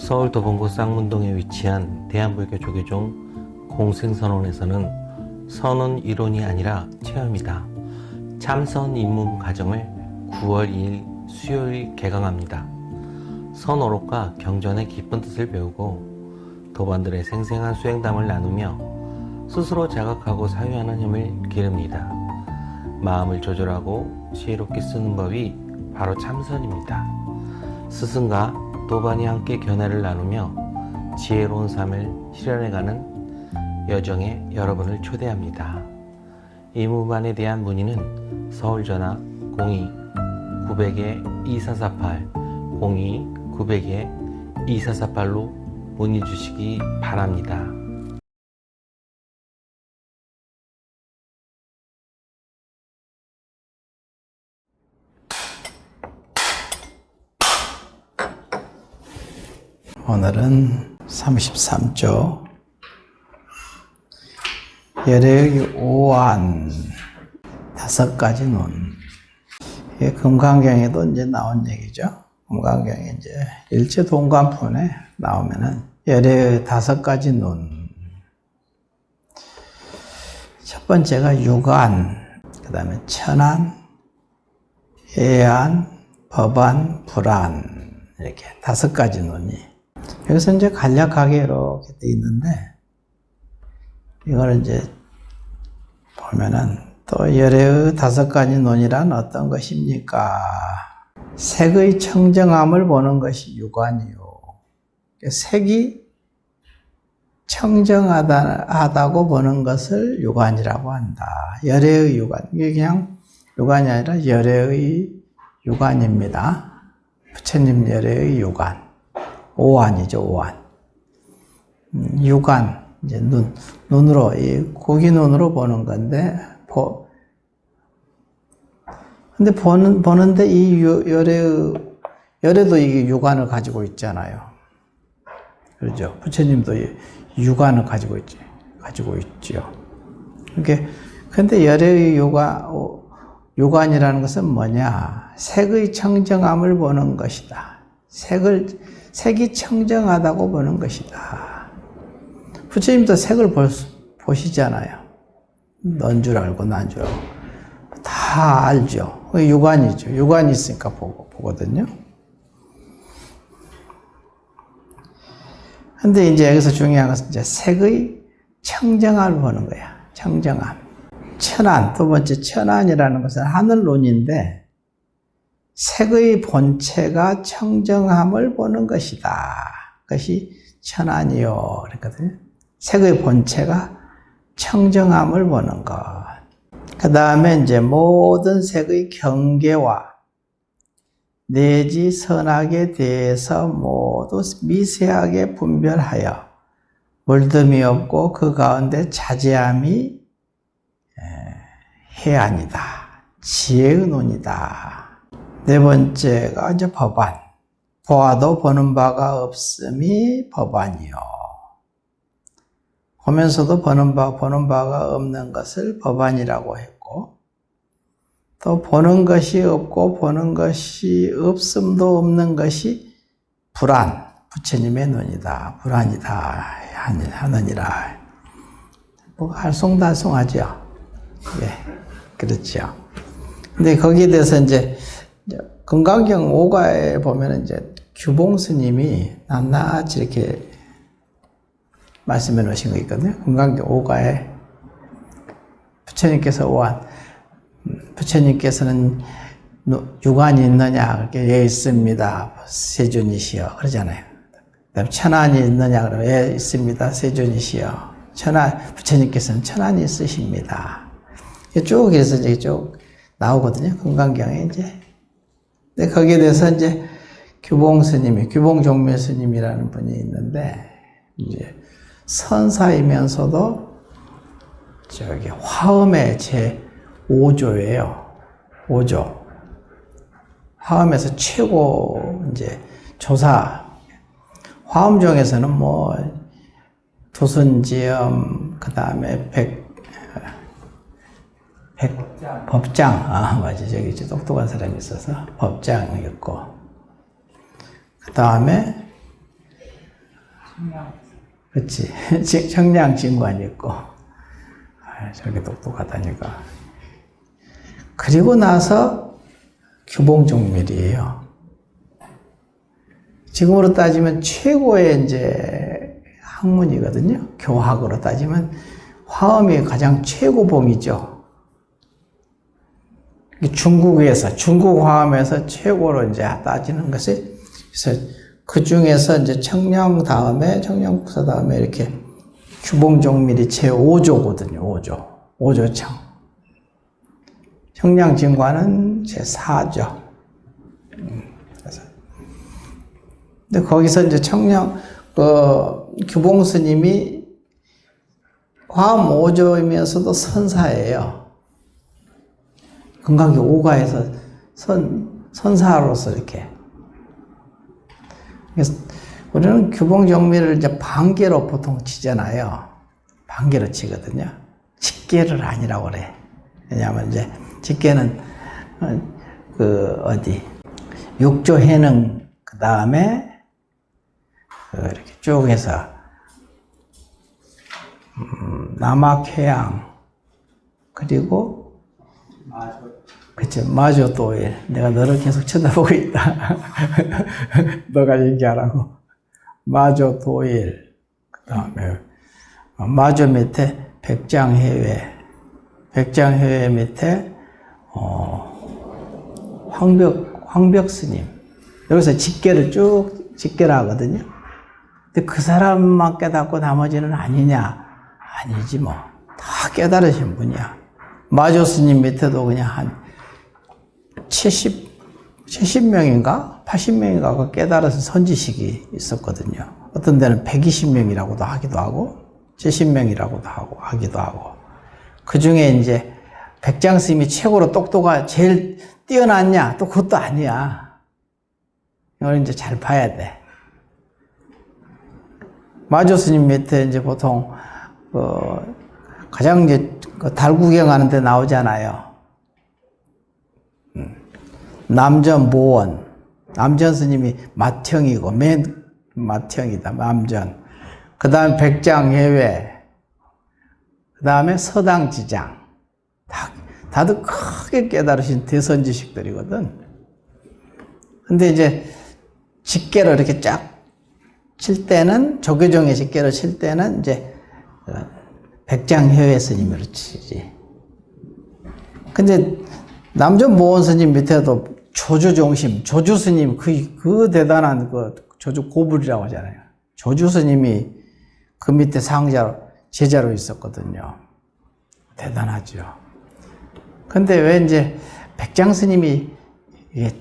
서울 도봉구 쌍문동에 위치한 대한불교 조계종 공생선원에서는 선언 이론이 아니라 체험이다. 참선 입문 과정을 9월 2일 수요일 개강합니다. 선어록과 경전의 깊은 뜻을 배우고 도반들의 생생한 수행담을 나누며 스스로 자각하고 사유하는 힘을 기릅니다. 마음을 조절하고 지혜롭게 쓰는 법이 바로 참선입니다. 스승과 도반이 함께 견해를 나누며 지혜로운 삶을 실현해가는 여정에 여러분을 초대합니다. 이 무반에 대한 문의는 서울전화 02-900-2448, 02-900-2448로 문의 주시기 바랍니다. 오늘은 33조 열애의 오한 5가지 논. 이게 금강경에도 이제 나온 얘기죠. 금강경에 이제 일체 동관폰에 나오면은 열애의 5가지 논. 첫 번째가 유관, 그 다음에 천안, 예안, 법안, 불안, 이렇게 5가지 논이. 여기서 이제 간략하게 이렇게 돼 있는데, 이걸 이제 보면은 또 열애의 5가지 논이란 어떤 것입니까? 색의 청정함을 보는 것이 유관이요. 색이 청정하다고 보는 것을 유관이라고 한다. 열애의 유관. 이게 그냥 유관이 아니라 열애의 유관입니다. 부처님 열애의 유관. 오한이죠, 오한. 유관, 이제 눈으로, 이 고기 눈으로 보는 건데, 근데 보는데 이 열애도 이게 유관을 가지고 있잖아요. 그렇죠? 부처님도 유관을 가지고 있죠. 이렇게, 근데 열애의 유관이라는 것은 뭐냐? 색의 청정함을 보는 것이다. 색이 청정하다고 보는 것이다. 부처님도 색을 보시잖아요. 넌 줄 알고 난 줄 알고. 다 알죠. 유관이죠. 유관이 있으니까 보거든요. 근데 이제 여기서 중요한 것은 이제 색의 청정함을 보는 거야. 청정함. 천안, 두 번째 천안이라는 것은 하늘론인데, 색의 본체가 청정함을 보는 것이다. 그것이 천안이요. 그랬거든요. 색의 본체가 청정함을 보는 것. 그 다음에 이제 모든 색의 경계와 내지 선악에 대해서 모두 미세하게 분별하여 물듦이 없고 그 가운데 자제함이 해안이다. 지혜의 논이다. 네 번째가 이제 법안. 보아도 보는 바가 없음이 법안이요. 보면서도 보는 바가 없는 것을 법안이라고 했고, 또 보는 것이 없고 보는 것이 없음도 없는 것이 불안, 부처님의 논이다. 불안이다. 하느니라. 뭐 알쏭달쏭하죠. 예, 그렇죠. 근데 거기에 대해서 이제 금강경 5가에 보면 이제 규봉 스님이 낱낱이 이렇게 말씀해 놓으신 거 있거든요. 금강경 5가에 부처님께서는 유관이 있느냐? 그렇게 예 있습니다. 세존이시여. 그러잖아요. 그다음 천안이 있느냐? 그러면 예 있습니다. 세존이시여. 부처님께서는 천안이 있으십니다. 쭉 해서 이제 쭉 나오거든요. 금강경에 이제. 근데 거기에 대해서 이제 규봉 종묘 스님이라는 분이 있는데, 이제 선사이면서도 저기 화엄의 제 5조예요. 5조. 화엄에서 최고 이제 조사. 화엄 중에서는 뭐 도선지엄, 그 다음에 법장, 맞아. 저기 똑똑한 사람이 있어서 법장이었고, 그 다음에 그렇지. 청량진관이 있고. 저렇게 똑똑하다니까. 그리고 나서 규봉종밀이에요. 지금으로 따지면 최고의 이제 학문이거든요. 교학으로 따지면 화엄이 가장 최고봉이죠. 중국에서, 중국 화엄에서 최고로 이제 따지는 것이, 그래서 그 중에서 이제 청량 다음에, 청량국사 다음에 이렇게 규봉종밀이 제5조거든요. 5조. 5조청. 청량진관은 제4조. 근데 거기서 이제 규봉 스님이 화엄 5조이면서도 선사예요. 금강교 5가에서 선사로서 이렇게. 그래서 우리는 규봉정밀을 이제 반개로 보통 치잖아요. 반개로 치거든요. 직계를 아니라고 그래. 왜냐하면 이제 직계는 육조 해능 그 다음에 이렇게 쭉 해서 남학회양 그리고 그치 마조도일. 내가 너를 계속 쳐다보고 있다. 너가 얘기하라고. 마조도일 그 다음에 마조 밑에 백장해외, 백장해외 밑에 황벽 스님. 여기서 직계를 쭉 직계를 하거든요. 근데 그 사람만 깨닫고 나머지는 아니냐? 아니지 뭐. 다 깨달으신 분이야. 마조 스님 밑에도 그냥 한 70명인가? 80명인가가 깨달아서 선지식이 있었거든요. 어떤 데는 120명이라고도 하기도 하고, 70명이라고도 하기도 하고. 그 중에 이제 백장 스님이 최고로 똑똑하, 제일 뛰어났냐? 또 그것도 아니야. 이걸 이제 잘 봐야 돼. 마조 스님 밑에 이제 보통, 가장 이제 달 구경하는 데 나오잖아요. 남전 모원. 남전 스님이 맏형이고, 맨 맏형이다. 남전. 그 다음에 백장해외. 그 다음에 서당지장. 다들 크게 깨달으신 대선지식들이거든. 근데 이제 직계를 이렇게 쫙 칠 때는, 조계종의 직계를 칠 때는 이제 백장해외 스님으로 치지. 근데 남전 모원 스님 밑에도 조주종심, 조주 스님, 그 대단한 조주 고불이라고 하잖아요. 조주 스님이 그 밑에 제자로 있었거든요. 대단하죠. 근데 왜 이제 백장 스님이 이게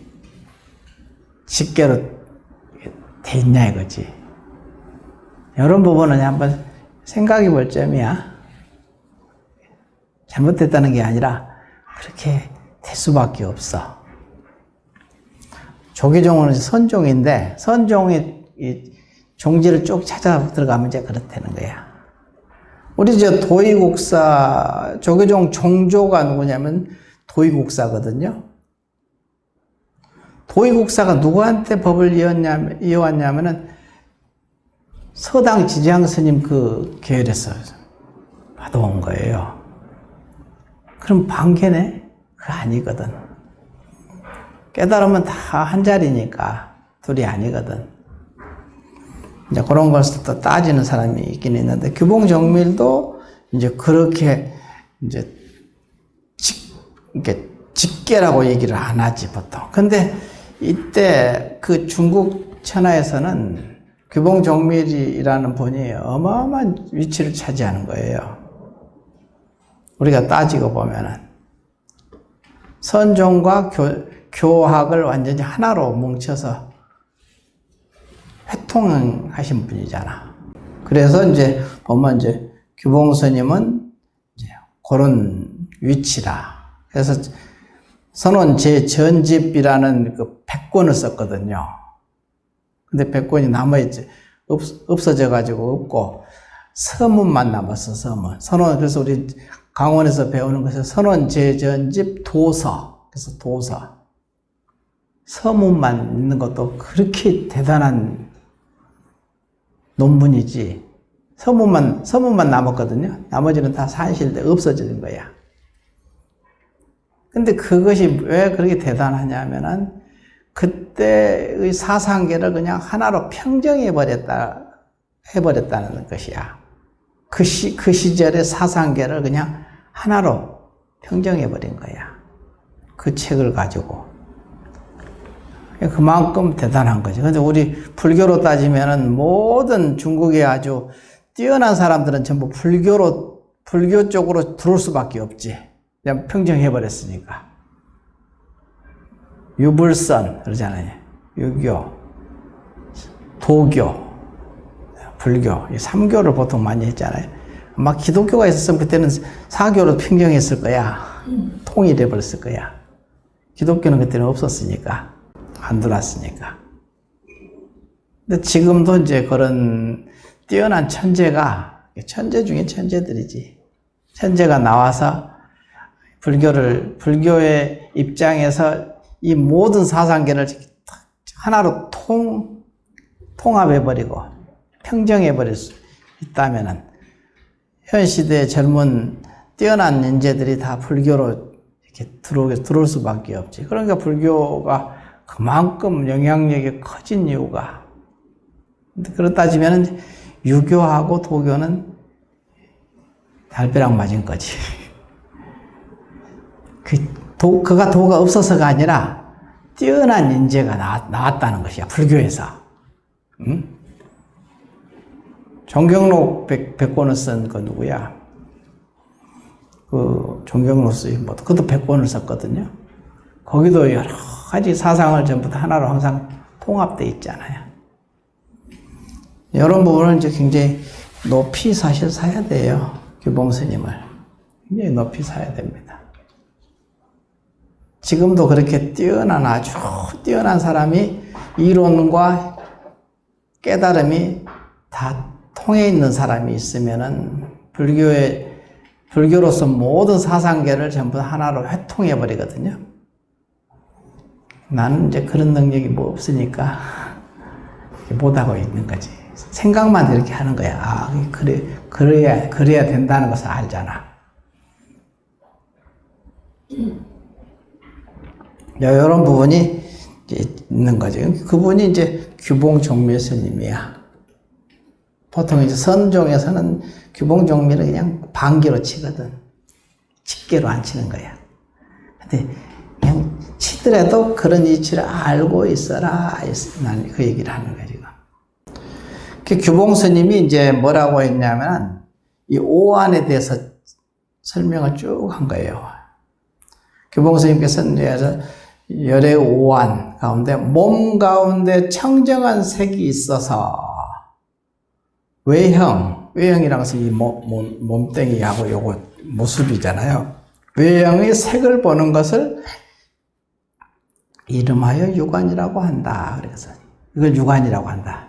직계로 돼 있냐 이거지. 이런 부분은 한번 생각해 볼 점이야. 잘못됐다는 게 아니라 그렇게 될 수밖에 없어. 조계종은 선종인데 선종이 이 종지를 쭉 찾아 들어가면 이제 그렇다는 거야. 우리 도의국사 조계종 종조가 누구냐면 도의국사거든요. 도의국사가 누구한테 법을 이어왔냐면은 서당 지장 스님 그 계열에서 받아온 거예요. 그럼 반개네? 그거 아니거든. 깨달으면 다 한 자리니까 둘이 아니거든. 이제 그런 것을 또 따지는 사람이 있긴 있는데, 규봉정밀도 이제 그렇게 이제 이렇게 직계라고 얘기를 안 하지, 보통. 근데 이때 그 중국 천하에서는 규봉정밀이라는 분이 어마어마한 위치를 차지하는 거예요. 우리가 따지고 보면은 선종과 교학을 완전히 하나로 뭉쳐서 회통하신 분이잖아. 그래서 이제 보면 이제 규봉 스님은 이제 그런 위치라. 그래서 선원 제전집이라는 그 100권을 썼거든요. 근데 100권이 남아있지, 없어져가지고 없고, 서문만 남았어, 서문. 선원, 그래서 우리 강원에서 배우는 것은 선원 제전집 도서. 그래서 도서. 서문만 있는 것도 그렇게 대단한 논문이지. 서문만 남았거든요. 나머지는 다 산실돼 없어지는 거야. 근데 그것이 왜 그렇게 대단하냐면은 그때의 사상계를 그냥 하나로 해버렸다는 것이야. 그 시절의 사상계를 그냥 하나로 평정해버린 거야. 그 책을 가지고. 그만큼 대단한 거죠. 근데 우리 불교로 따지면은 모든 중국의 아주 뛰어난 사람들은 전부 불교 쪽으로 들어올 수밖에 없지. 그냥 평정해버렸으니까. 유불선, 그러잖아요. 유교, 도교, 불교, 이 3교를 보통 많이 했잖아요. 막 기독교가 있었으면 그때는 4교로 평정했을 거야. 통일해버렸을 거야. 기독교는 그때는 없었으니까. 안 들어왔으니까. 근데 지금도 이제 그런 뛰어난 천재 중에 천재들이지. 천재가 나와서 불교의 입장에서 이 모든 사상계를 하나로 통합해버리고 평정해버릴 수 있다면은 현 시대의 젊은 뛰어난 인재들이 다 불교로 이렇게 들어올 수밖에 없지. 그러니까 불교가 그만큼 영향력이 커진 이유가. 그렇다 따지면 유교하고 도교는 달벼락 맞은 거지. 도가 없어서가 아니라 뛰어난 인재가 나왔다는 것이야, 불교에서. 응? 정경록 백권을 쓴 그 누구야? 그 정경록 스님, 그것도 백권을 썼거든요. 거기도 여러 가지 사상을 전부 다 하나로 항상 통합되어 있잖아요. 이런 부분을 이제 굉장히 높이 사실 사야 돼요. 규봉 스님을. 굉장히 높이 사야 됩니다. 지금도 그렇게 아주 뛰어난 사람이 이론과 깨달음이 다 통해 있는 사람이 있으면은 불교로서 모든 사상계를 전부 하나로 회통해 버리거든요. 나는 이제 그런 능력이 없으니까 못하고 있는 거지. 생각만 이렇게 하는 거야. 아, 그래야 된다는 것을 알잖아. 이런 부분이 이제 있는 거죠. 그분이 이제 규봉종묘 스님이야. 보통 이제 선종에서는 규봉종묘를 그냥 반기로 치거든. 직계로 안 치는 거야. 근데 그냥 치더라도 그런 이치를 알고 있어라. 난 그 얘기를 하는 거야, 지금. 그 규봉 스님이 이제 뭐라고 했냐면, 이 오안에 대해서 설명을 쭉 한 거예요. 규봉 스님께서는 열의 오안 가운데 몸 가운데 청정한 색이 있어서 외형이라는 것은 이 몸뚱이하고 요거 모습이잖아요. 외형의 색을 보는 것을 이름하여 유관이라고 한다. 그래서 이걸 유관이라고 한다.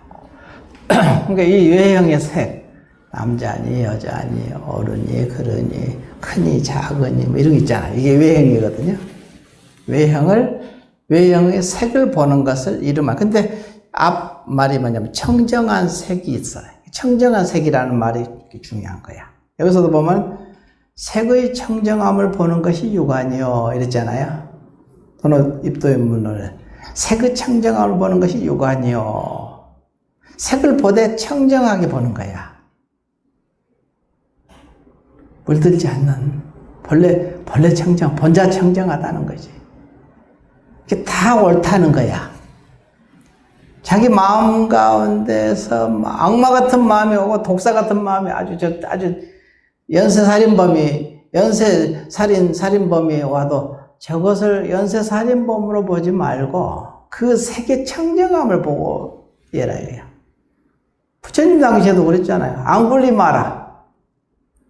그러니까 이 외형의 색, 남자니 여자니 어른이 그러니 크니 작으니 뭐 이런 거 있잖아요. 이게 외형이거든요. 외형의 색을 보는 것을 이름하여. 근데 앞 말이 뭐냐면 청정한 색이 있어요. 청정한 색이라는 말이 중요한 거야. 여기서도 보면 색의 청정함을 보는 것이 유관이요 이랬잖아요. 또는 입도문을 색의 청정함을 보는 것이 유관이요. 색을 보되 청정하게 보는 거야. 물들지 않는 본래 청정, 본자 청정하다는 거지. 이게 다 옳다는 거야. 자기 마음 가운데서 악마 같은 마음이 오고 독사 같은 마음이 아주 살인범이 와도 저것을 연쇄살인범으로 보지 말고 그 색의 청정함을 보고 얘라 해요. 부처님 당시에도 그랬잖아요. 앙굴리마라.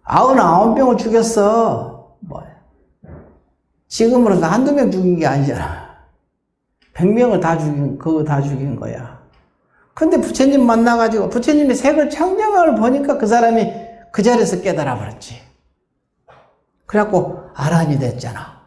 99명을 죽였어. 뭐야. 지금으로서 한두 명 죽인 게 아니잖아. 100명을 다 죽인 거야. 근데 부처님 만나가지고 부처님이 색을 청정함을 보니까 그 사람이 그 자리에서 깨달아 버렸지. 그래갖고 아란이 됐잖아.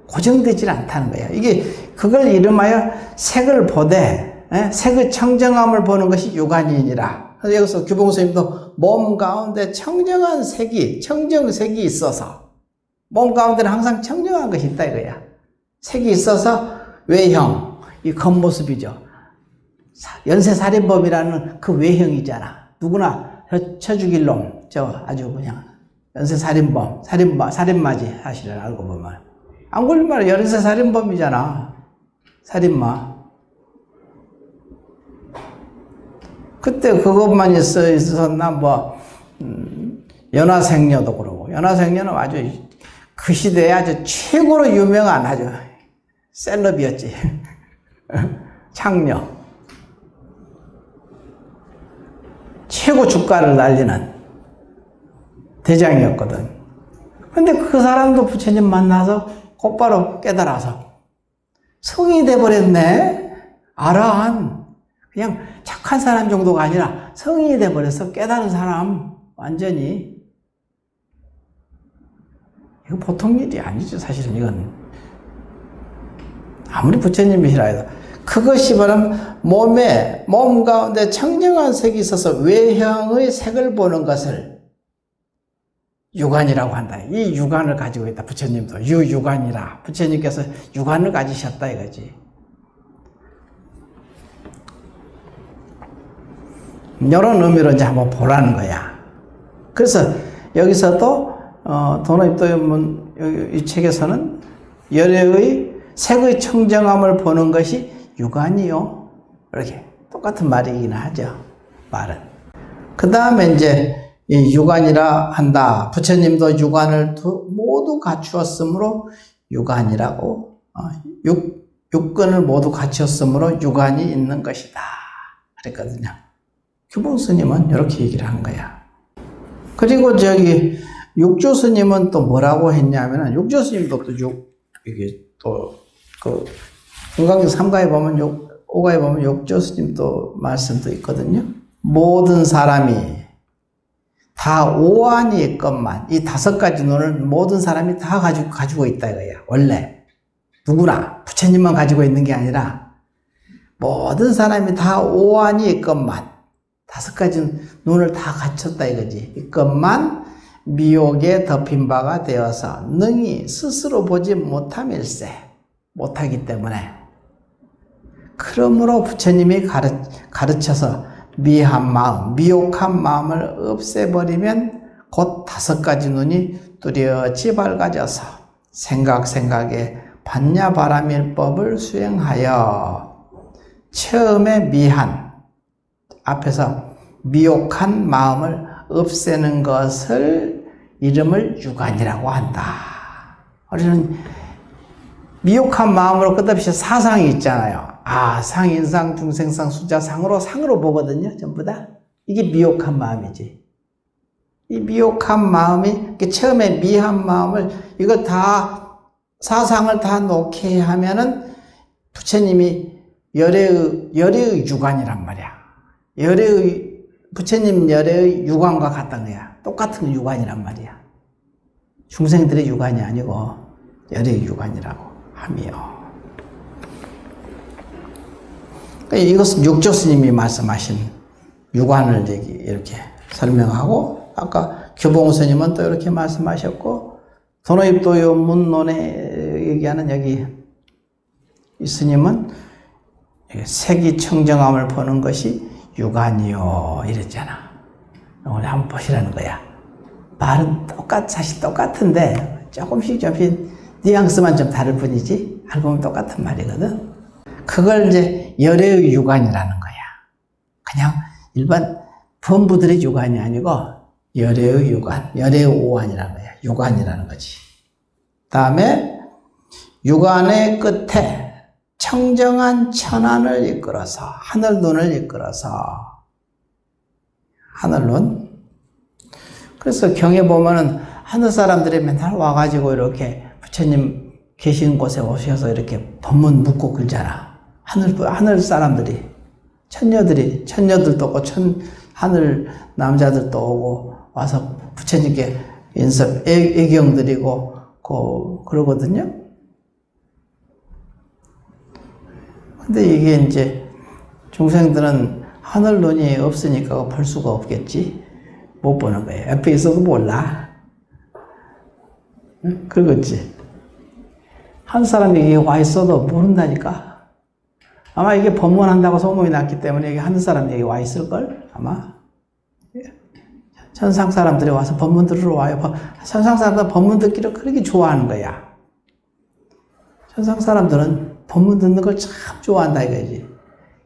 고정되질 않다는 거야. 이게 그걸 이름하여 색을 보되 색의 청정함을 보는 것이 유관이니라. 그래서 여기서 규봉스님도 몸 가운데 청정한 색이, 청정색이 있어서, 몸 가운데는 항상 청정한 것이 있다 이거야. 색이 있어서 외형, 이 겉모습이죠. 연쇄살인범이라는 그 외형이잖아. 누구나 쳐 죽일 놈, 저 아주 그냥 연쇄살인범, 살인마지 사실은 알고 보면. 안 걸리면 연쇄살인범이잖아. 살인마. 그때 그것만 있었나 연화생녀도 그러고. 연화생녀는 아주 그 시대에 아주 최고로 유명한 아주 셀럽이었지. 창녀. 최고 주가를 날리는 대장이었거든. 근데 그 사람도 부처님 만나서 곧바로 깨달아서 성인이 돼버렸네. 아라한. 그냥 착한 사람 정도가 아니라 성인이 돼버렸어. 깨달은 사람. 완전히. 이거 보통 일이 아니죠. 사실은 이건. 아무리 부처님이시라 해도. 그것이 바로 몸 가운데 청정한 색이 있어서 외형의 색을 보는 것을 유관이라고 한다. 이 유관을 가지고 있다. 부처님도 유유관이라. 부처님께서 유관을 가지셨다 이거지. 이런 의미로 이제 한번 보라는 거야. 그래서 여기서도 도노입도 이 책에서는 열애의 색의 청정함을 보는 것이 유관이요. 이렇게 똑같은 말이긴 하죠. 말은. 그 다음에 이제 이 유관이라 한다. 부처님도 유관을 모두 갖추었으므로 유관이라고, 육근을 모두 갖추었으므로 유관이 있는 것이다. 그랬거든요. 규봉 스님은 이렇게 얘기를 한 거야. 그리고 육조 스님은 또 뭐라고 했냐면은, 육조 스님도 이게 금강경 3가에 보면 5가에 보면 육조 스님 또 말씀도 있거든요. 모든 사람이 다 오한이 있건만, 이 5가지 눈을 모든 사람이 다 가지고 있다 이거야. 원래. 누구나. 부처님만 가지고 있는 게 아니라, 모든 사람이 다 오한이 있건만, 5가지 눈을 다 갖췄다 이거지. 있건만, 미혹에 덮인 바가 되어서 능히 스스로 보지 못함일세. 못하기 때문에. 그러므로 부처님이 가르쳐서 미한 마음, 미혹한 마음을 없애버리면 곧 5가지 눈이 뚜렷이 밝아져서 생각에 반야바라밀법을 수행하여 처음에 미한, 앞에서 미혹한 마음을 없애는 것을 이름을 유관이라고 한다. 우리는 미혹한 마음으로 끝없이 사상이 있잖아요. 상인상, 중생상, 수자상으로 상으로 보거든요. 전부 다. 이게 미혹한 마음이지. 이 미혹한 마음이 처음에 미한 마음을 이거 다 사상을 다 놓게 하면은 부처님이 열애의 유관이란 말이야. 부처님 열애의 유관과 같다는 거야. 똑같은 유관이란 말이야. 중생들의 유관이 아니고 열애의 유관이라고 하며. 이것은 육조 스님이 말씀하신 유관을 이렇게 설명하고, 아까 규봉 스님은 또 이렇게 말씀하셨고, 도노입도요 문론에 얘기하는 여기 이 스님은 색이 청정함을 보는 것이 유관이요 이랬잖아. 오늘 한번 보시라는 거야. 말은 사실 똑같은데 조금씩 뉘앙스만 좀 다를 뿐이지 알고 보면 똑같은 말이거든. 그걸 이제 열애의 유관이라는 거야. 그냥 일반 범부들의 유관이 아니고 열애의 유관, 열애의 오한이라는 거야. 유관이라는 거지. 다음에 유관의 끝에 청정한 천안을 이끌어서, 하늘눈을 이끌어서, 하늘눈. 그래서 경에 보면은 하늘 사람들이 맨날 와가지고 이렇게 부처님 계신 곳에 오셔서 이렇게 법문 묻고 그러잖아. 하늘 사람들이, 천녀들도 오고, 하늘 남자들도 오고, 와서 부처님께 인섭, 애경 드리고, 그러거든요. 근데 이게 이제, 중생들은 하늘 눈이 없으니까 볼 수가 없겠지. 못 보는 거예요. 옆에 있어도 몰라. 응? 그거지. 한 사람이 여기 와 있어도 모른다니까. 아마 이게 법문한다고 소문이 났기 때문에 여기 한 사람이 여기 와 있을걸? 아마. 천상 사람들이 와서 법문 들으러 와요. 천상 사람들은 법문 듣기를 그렇게 좋아하는 거야. 천상 사람들은 법문 듣는 걸 참 좋아한다 이거지.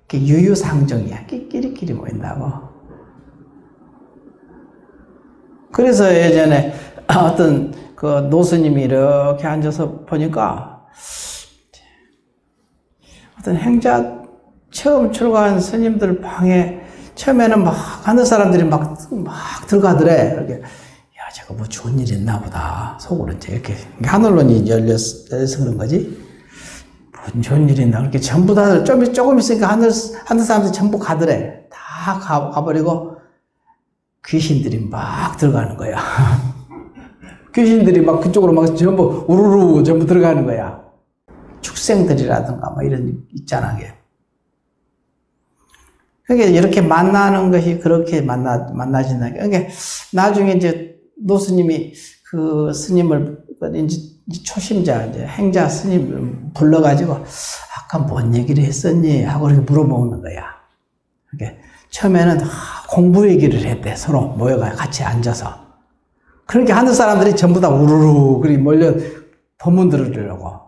그게 유유상종이야. 끼리끼리 모인다고. 그래서 예전에 어떤 그 노스님이 이렇게 앉아서 보니까 어떤 행자 처음 출가한 스님들 방에 처음에는 막 하는 사람들이 막 들어가더래. 이렇게 야 저거 뭐 좋은 일 있나 보다 속으로 이제 이렇게 하늘론이 열려서 그런 거지. 뭔 좋은 일 있나 그렇게 전부 다 조금 있으니까 하늘 사람들이 전부 가더래. 다 가버리고 귀신들이 막 들어가는 거야. 귀신들이 막 그쪽으로 막 전부 우르르 전부 들어가는 거야. 축생들이라든가 뭐 이런 있잖아. 그게 이렇게 만나는 것이 그렇게 만나진다. 그러니까 나중에 이제 노스님이 그 스님을 이제 초심자 이제 행자 스님을 불러가지고 아까 뭔 얘기를 했었니 하고 이렇게 물어보는 거야. 그러니까 처음에는 공부 얘기를 했대. 서로 모여가 같이 앉아서. 그러니까 하는 사람들이 전부 다 우르르 그리 몰려 법문 들으려고.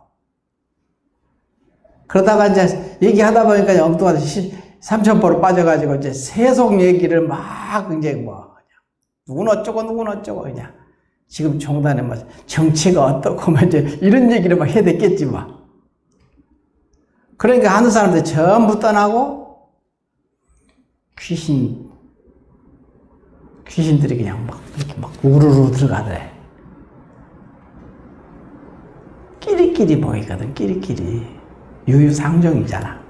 그러다가 이제 얘기하다 보니까 엉뚱한 삼천포로 빠져가지고 이제 세속 얘기를 막 이제 뭐 누구는 어쩌고 그냥 지금 종단에 뭐 정치가 어떻고 뭐 이제 이런 얘기를 막 해야 됐겠지 뭐. 그러니까 하는 사람들 전부 떠나고 귀신들이 그냥 막 이렇게 막 우르르 들어가더래. 끼리끼리 모이거든. 끼리끼리 유유상종이잖아.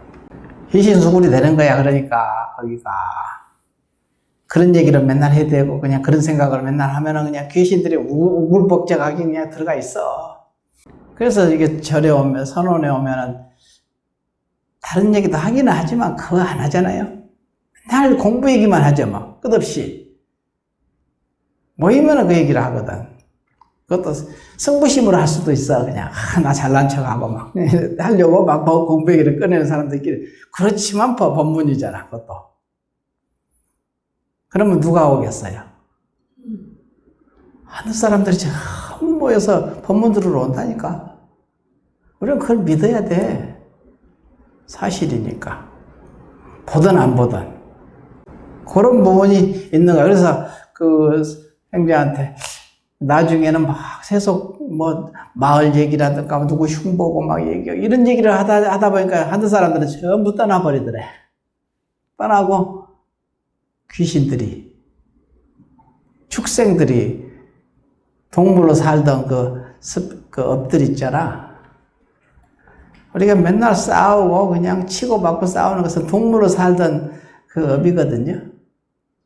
희신수굴이 되는 거야. 그러니까 거기가 그런 얘기를 맨날 해야 되고 그냥 그런 생각을 맨날 하면은 그냥 귀신들이 우글벅적하게 그냥 들어가 있어. 그래서 이게 절에 오면 선원에 오면은 다른 얘기도 하기는 하지만 그거 안 하잖아요. 맨날 공부 얘기만 하죠 뭐. 끝없이 모이면은 그 얘기를 하거든. 그것도 승부심으로 할 수도 있어. 그냥 나 잘난 척하고 막 하려고 막 공부 얘기를 꺼내는 사람들끼리. 그렇지만 법문이잖아 그것도. 그러면 누가 오겠어요? 하는 사람들이 전부 모여서 법문 들으러 온다니까. 우리는 그걸 믿어야 돼. 사실이니까. 보든 안 보든. 그런 부분이 있는 거야. 그래서 그 행자한테 나중에는 막 세속 뭐 마을 얘기라든가 누구 흉보고 막 얘기 이런 얘기를 하다 보니까 하는 사람들은 전부 떠나버리더래. 떠나고 귀신들이 축생들이 동물로 살던 그 업들 있잖아. 우리가 맨날 싸우고 그냥 치고받고 싸우는 것은 동물로 살던 그 업이거든요.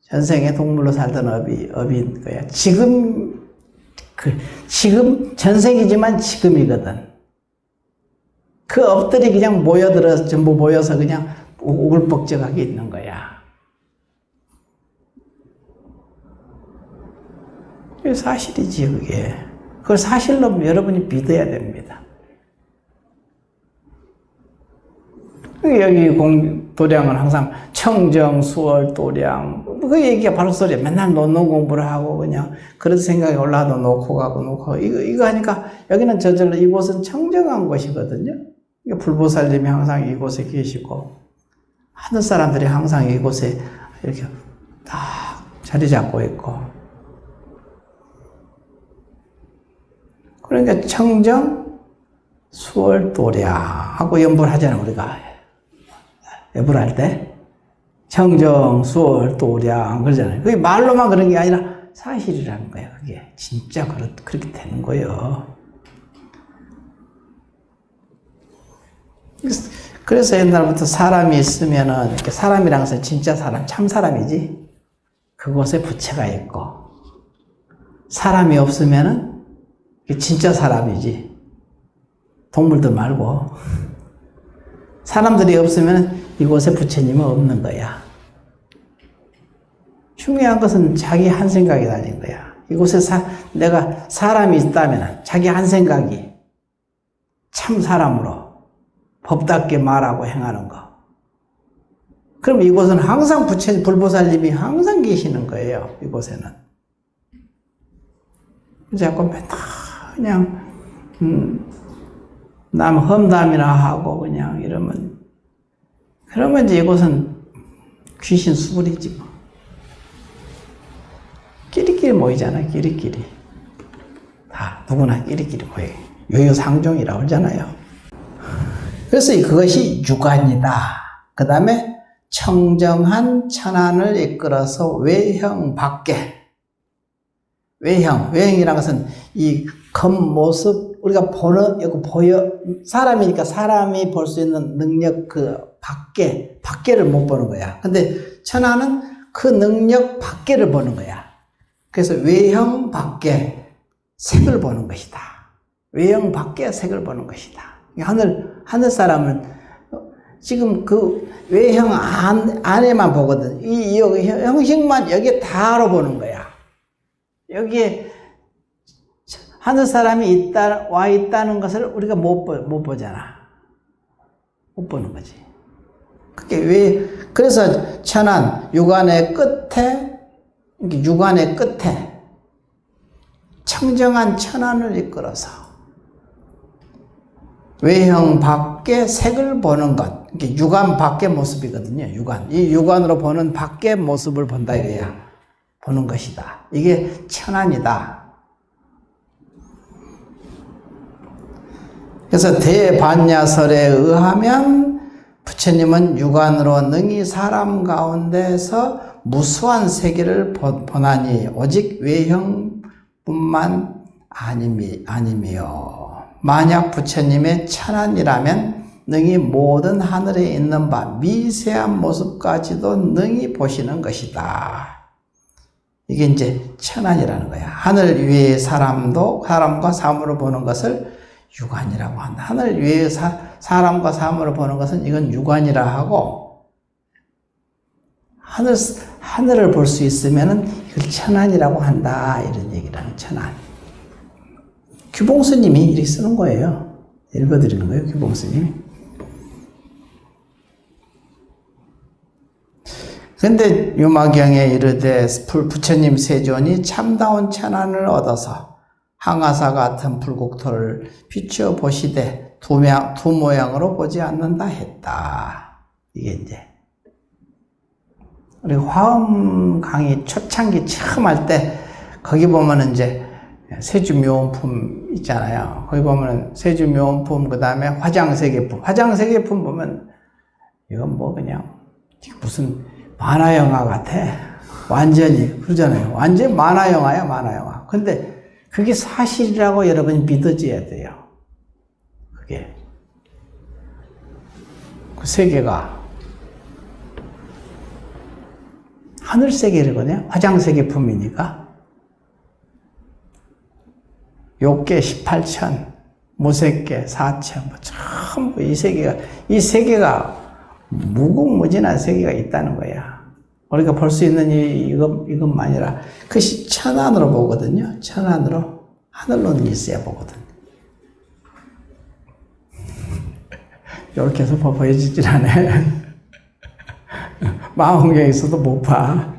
전생에 동물로 살던 업인 거야. 지금 전생이지만 지금이거든. 그 업들이 그냥 전부 모여서 그냥 오글벅적하게 있는 거야. 그게 사실이지, 그게. 그걸 사실로 여러분이 믿어야 됩니다. 여기 도량은 항상 청정, 수월, 도량 그 얘기가 바로 소리야. 맨날 논문 공부를 하고 그냥 그런 생각이 올라와도 놓고 가고 이거 하니까 여기는 저절로 이곳은 청정한 곳이거든요. 불보살님이 항상 이곳에 계시고 하는 사람들이 항상 이곳에 이렇게 딱 자리 잡고 있고 그러니까 청정, 수월, 도량 하고 연부를 하잖아요 우리가. 연부를 할 때 청정, 수월, 도량 그러잖아요. 그게 말로만 그런 게 아니라 사실이라는 거예요. 그게 진짜 그렇게 되는 거예요. 그래서 옛날부터 사람이 있으면은 사람이란 것은 진짜 사람, 참 사람이지. 그곳에 부처가 있고 사람이 없으면은 진짜 사람이지. 동물들 말고. 사람들이 없으면 이곳에 부처님은 없는 거야. 중요한 것은 자기 한 생각이 달린 거야. 이곳에 내가 사람이 있다면 자기 한 생각이 참 사람으로 법답게 말하고 행하는 거. 그럼 이곳은 항상 부처님, 불보살님이 항상 계시는 거예요. 이곳에는. 자꾸 맨날 그냥 남 험담이나 하고 그냥 이러면, 그러면 이제 이곳은 귀신 수굴이지 뭐. 끼리끼리 모이잖아, 끼리끼리. 다 누구나 끼리끼리 모여. 요요상종이라고 하잖아요. 그래서 그것이 유관이다. 그 다음에 청정한 천안을 이끌어서 외형 밖에. 외형이라는 것은 이 겉모습, 우리가 보는, 여기 보여, 사람이니까 사람이 볼 수 있는 능력 그 밖에를 못 보는 거야. 근데 천안은 그 능력 밖에를 보는 거야. 그래서 외형 밖에 색을 보는 것이다. 외형 밖에 색을 보는 것이다. 하늘 사람은 지금 그 외형 안에만 보거든. 이 형식만 여기에 다로 보는 거야. 여기에 하늘 사람이 와 있다는 것을 우리가 못 보잖아. 못 보는 거지. 그래서 천안, 육안의 끝에 청정한 천안을 이끌어서 외형 밖의 색을 보는 것. 이게 육안 밖의 모습이거든요. 이 육안으로 보는 밖의 모습을 본다 이거야. 보는 것이다. 이게 천안이다. 그래서 대반야설에 의하면 부처님은 육안으로 능히 사람 가운데서 무수한 세계를 보나니 오직 외형뿐만 아니며 만약 부처님의 천안이라면 능히 모든 하늘에 있는 바 미세한 모습까지도 능히 보시는 것이다. 이게 이제 천안이라는 거야. 하늘 위의 사람과 사물을 보는 것을 육안이라고 한다. 하늘 위의 사람과 사물을 보는 것은 이건 육안이라 하고, 하늘을 볼 수 있으면은 이걸 천안이라고 한다. 이런 얘기라는 천안. 규봉스님이 이렇게 쓰는 거예요. 읽어드리는 거예요, 규봉스님이. 근데 유마경에 이르되 부처님 세존이 참다운 천안을 얻어서 항아사 같은 불국토를 비추어 보시되 두 모양으로 보지 않는다 했다. 이게 이제 우리 화엄 강의 초창기 처음 할 때 거기 보면은 이제 세주묘원품 있잖아요. 거기 보면은 세주묘원품 그 다음에 화장세계품. 화장세계품 보면 이건 뭐 그냥 무슨 만화 영화 같아. 완전히 그러잖아요. 완전히 만화 영화야, 만화 영화. 근데 그게 사실이라고 여러분이 믿어줘야 돼요. 그게 그 세계가 하늘 세계거든요. 화장세계품이니까. 욕계 18천, 무색계 4천, 뭐 전부 이 세계가 무궁무진한 세계가 있다는 거야. 우리가 볼 수 있는 이것만 아니라 그것이 천안으로 보거든요. 천안으로. 하늘로는 있어야 보거든. 이렇게 해서 보여지질 않아. 망원경에 있어도 못 봐.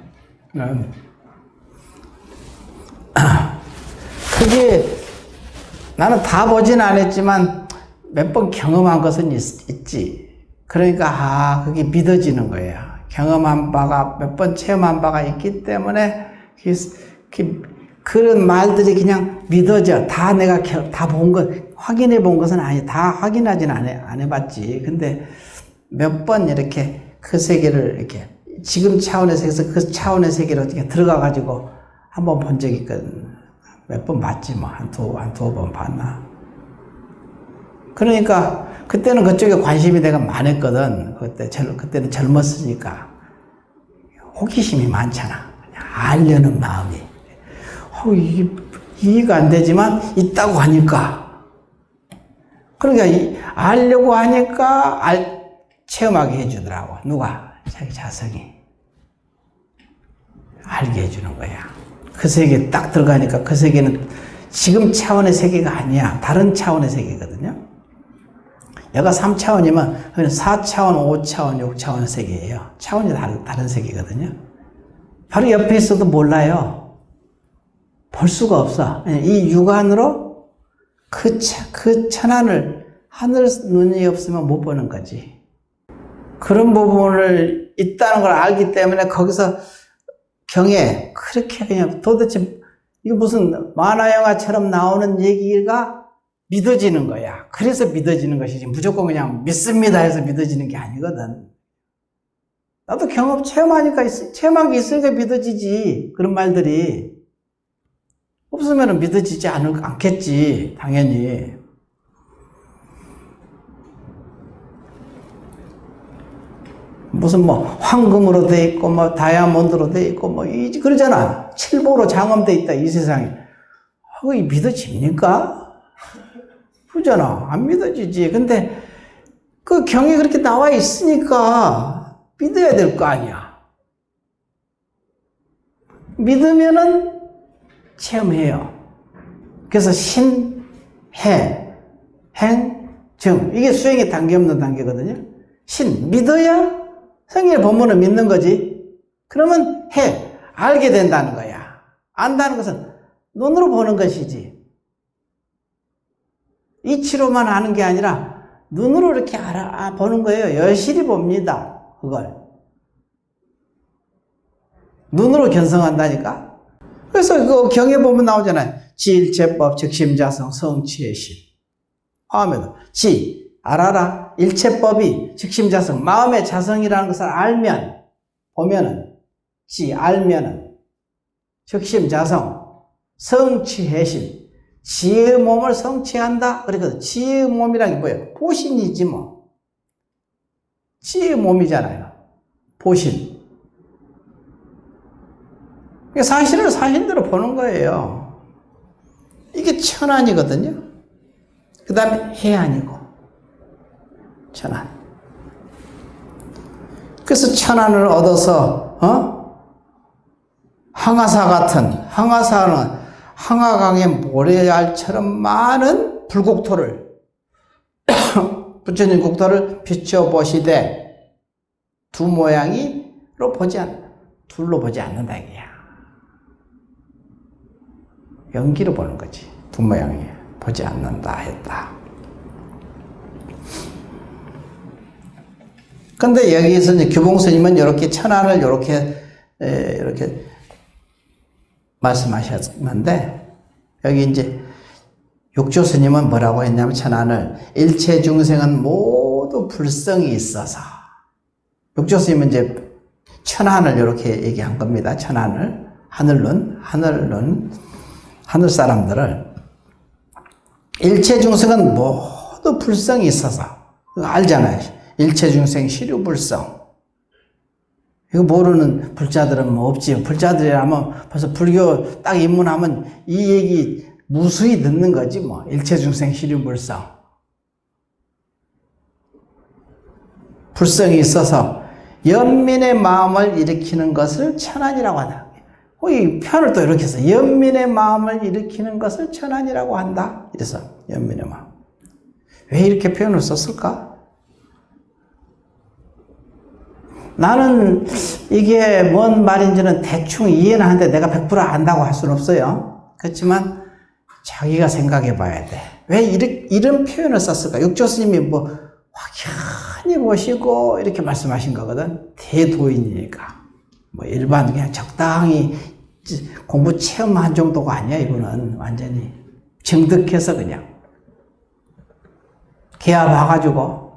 그게 나는 다 보진 않았지만 몇 번 경험한 것은 있지. 그러니까 그게 믿어지는 거예요. 경험한 바가 몇 번 체험한 바가 있기 때문에 그런 말들이 그냥 믿어져. 다 내가 다 본 것, 확인해 본 것은 아니, 다 확인하진 안 해봤지. 근데 몇 번 이렇게 그 세계를 이렇게 지금 차원의 세계에서 그 차원의 세계로 이렇게 들어가가지고 한번 본 적이 있거든. 몇 번 봤지 뭐. 한 두어 번 봤나. 그러니까 그때는 그쪽에 관심이 내가 많았거든. 그때는 젊었으니까. 호기심이 많잖아. 알려는 마음이. 이게 이해가 안 되지만 있다고 하니까. 그러니까 알려고 하니까 체험하게 해주더라고. 누가? 자기 자성이. 알게 해주는 거야. 그 세계에 딱 들어가니까 그 세계는 지금 차원의 세계가 아니야. 다른 차원의 세계거든요. 여가 3차원이면 4차원, 5차원, 6차원의 세계예요. 차원이 다른 세계거든요. 바로 옆에 있어도 몰라요. 볼 수가 없어. 이 육안으로 그 천안을 하늘 눈이 없으면 못 보는 거지. 그런 부분을 있다는 걸 알기 때문에 거기서 경에 그렇게 그냥 도대체 이거 무슨 만화 영화처럼 나오는 얘기가 믿어지는 거야. 그래서 믿어지는 것이지 무조건 그냥 믿습니다 해서 믿어지는 게 아니거든. 나도 경험 체험하니까 체험한 게 있으니까 믿어지지. 그런 말들이 없으면 믿어지지 않겠지. 당연히. 무슨 뭐 황금으로 돼 있고 뭐 다이아몬드로 돼 있고 뭐 그러잖아. 칠보로 장엄돼 있다 이 세상에. 그게 믿어집니까? 그러잖아. 안 믿어지지. 근데 그 경에 그렇게 나와 있으니까 믿어야 될 거 아니야. 믿으면은 체험해요. 그래서 신, 해, 행, 정. 이게 수행의 단계 없는 단계거든요. 신, 믿어야 성경의 본문을 믿는 거지. 그러면 해, 알게 된다는 거야. 안다는 것은 눈으로 보는 것이지. 이치로만 아는 게 아니라 눈으로 이렇게 보는 거예요. 여실히 봅니다. 그걸. 눈으로 견성한다니까. 그래서 그 경에 보면 나오잖아요. 지일체법, 즉심자성, 성취의 신. 마음에도 지, 알아라. 일체법이 즉심자성, 마음의 자성이라는 것을 알면, 보면은, 지, 알면은, 즉심자성, 성취의 신. 지의 몸을 성취한다? 그러니까 지의 몸이란 게 뭐예요? 보신이지 뭐. 지의 몸이잖아요. 보신. 사실을 사실대로 보는 거예요. 이게 천안이거든요. 그 다음에 해안이고. 천안. 그래서 천안을 얻어서, 항아사 같은, 항아사는 항아강의 모래알처럼 많은 불국토를 부처님 국토를 비춰보시되 두 모양이로 둘로 보지 않는다 이게야. 연기로 보는 거지. 두 모양이 보지 않는다 했다. 근데 여기에서 이제 규봉스님은 이렇게 천안을 이렇게 말씀하셨는데, 여기 이제 육조 스님은 뭐라고 했냐면, 천안을 일체 중생은 모두 불성이 있어서, 육조 스님은 이제 천안을 이렇게 얘기한 겁니다. 천안을. 하늘 사람들을. 일체 중생은 모두 불성이 있어서, 알잖아요. 일체 중생 시류불성. 이거 모르는 불자들은 뭐 없지. 불자들이라면 벌써 불교 딱 입문하면 이 얘기 무수히 듣는 거지 뭐. 일체중생 시류불성. 불성이 있어서 연민의 마음을 일으키는 것을 천안이라고 한다. 이 표현을 또 이렇게 해서 연민의 마음을 일으키는 것을 천안이라고 한다. 이래서 연민의 마음. 왜 이렇게 표현을 썼을까? 나는 이게 뭔 말인지는 대충 이해는 하는데 내가 100% 안다고 할 수는 없어요. 그렇지만 자기가 생각해 봐야 돼. 왜 이런 표현을 썼을까? 육조 스님이 뭐 확연히 보시고 이렇게 말씀하신 거거든. 대도인이니까. 뭐 일반 그냥 적당히 공부 체험한 정도가 아니야. 이거는 완전히 정득해서 그냥 개화 봐가지고